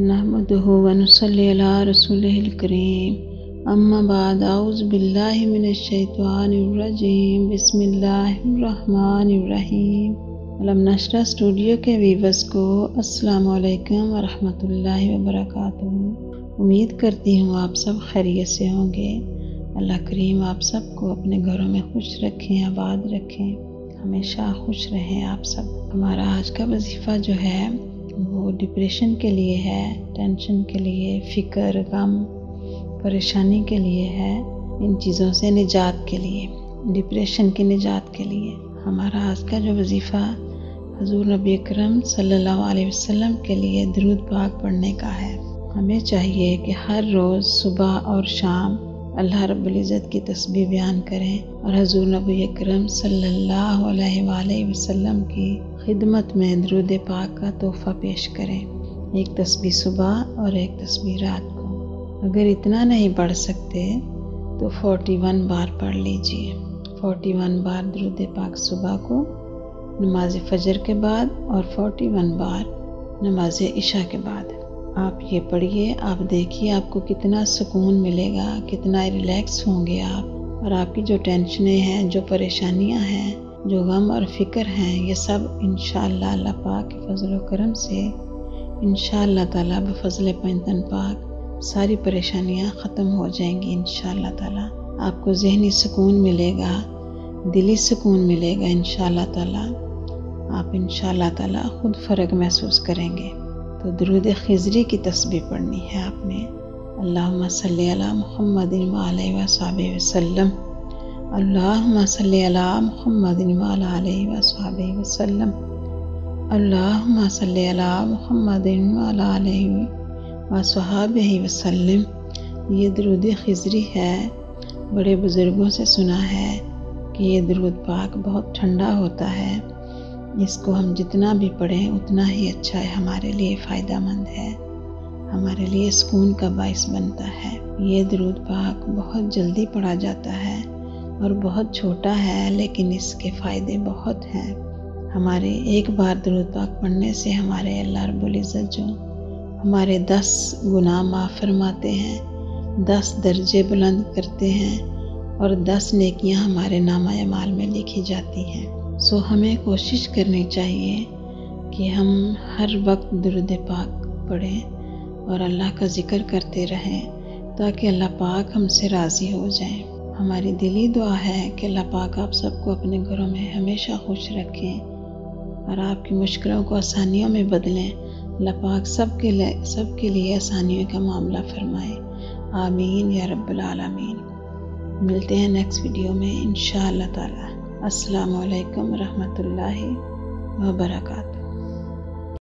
नहमदुहु व नुसल्ली अला रसूलिहिल करीम अम्मा बाद औज़ु बिल्लाहि मिनश शैतानिर रजीम बिस्मिल्लाहिर रहमानिर रहीम। अलम नशरा स्टूडियो के व्यूअर्स को अस्सलाम वालेकुम व रहमतुल्लाहि व बरकातुहू। उम्मीद करती हूँ आप सब खैरियत से होंगे। अल्लाह करीम आप सबको अपने घरों में खुश रखें, आबाद रखें, हमेशा खुश रहें आप सब। हमारा आज का वजीफ़ा जो है वो डिप्रेशन के लिए है, टेंशन के लिए, फ़िक्र, गम, परेशानी के लिए है, इन चीज़ों से निजात के लिए, डिप्रेशन की निजात के लिए। हमारा आज का जो वजीफ़ा हुज़ूर नबी अकरम सल्लल्लाहु अलैहि वसल्लम के लिए दुरूद पाक पढ़ने का है। हमें चाहिए कि हर रोज़ सुबह और शाम अल्लाह रब्बुल इज़्ज़त की तस्बीह बयान करें और हुज़ूर नबी अकरम सल्लल्लाहु अलैहि वसल्लम की खिदमत में दुरूद पाक का तोहफ़ा पेश करें। एक तस्बीह सुबह और एक तस्बीह रात को। अगर इतना नहीं पढ़ सकते तो 41 बार पढ़ लीजिए। 41 बार दुरूद पाक सुबह को नमाज फजर के बाद और 41 बार नमाज इशा के बाद। आप ये पढ़िए, आप देखिए आपको कितना सुकून मिलेगा, कितना रिलैक्स होंगे आप। और आपकी जो टेंशनें हैं, जो परेशानियां हैं, जो गम और फ़िक्र हैं, ये सब इंशाअल्लाह अल्लाह पाक के फजल व करम से इंशाअल्लाह ताला बफज़ल पैंतन पाक सारी परेशानियां ख़त्म हो जाएंगी इंशाअल्लाह ताला। आपको ज़हनी सुकून मिलेगा, दिली सुकून मिलेगा इंशाअल्लाह ताला। आप इंशाअल्लाह ताला खुद फ़र्क महसूस करेंगे। तो दुरूद खिज़री की तस्बीह पढ़नी है आपने। अल्लाहुम्मा सल्ली अला मुहम्मदिन व आलिहि व सहबिहि वसल्लम। अल्लाहुम्मा सल्ली अला मुहम्मदिन व आलिहि व सहबिहि वसल्लम। अल्लाहुम्मा सल्ली अला मुहम्मदिन व आलिहि व सहबिहि वसल्लम। ये दुरूद खिज़री है। बड़े बुज़ुर्गों से सुना है कि ये दुरूद पाक बहुत ठंडा होता है। इसको हम जितना भी पढ़ें उतना ही अच्छा है, हमारे लिए फ़ायदेमंद है, हमारे लिए सुकून का बाइस बनता है। ये दुरूद पाक बहुत जल्दी पढ़ा जाता है और बहुत छोटा है, लेकिन इसके फ़ायदे बहुत हैं। हमारे एक बार दुरूद पाक पढ़ने से हमारे अल्लाह रब्बुल इज़्ज़त जो हमारे 10 गुनाह माफ़ फरमाते हैं, 10 दर्जे बुलंद करते हैं और 10 नेकियां हमारे नामा अमाल में लिखी जाती हैं। सो हमें कोशिश करनी चाहिए कि हम हर वक्त दुरूद पाक पढ़ें और अल्लाह का ज़िक्र करते रहें ताकि अल्लाह पाक हमसे राज़ी हो जाएं। हमारी दिली दुआ है कि अल्लाह पाक आप सबको अपने घरों में हमेशा खुश रखें और आपकी मुश्किलों को आसानियों में बदलें। अल्लाह पाक सबके लिए आसानियों का मामला फरमाए। आमीन या रब्बल आलमीन। मिलते हैं नेक्स्ट वीडियो में इंशाअल्लाह ताला। अस्सलामु अलैकुम रहमतुल्लाहि व बरकातुहू।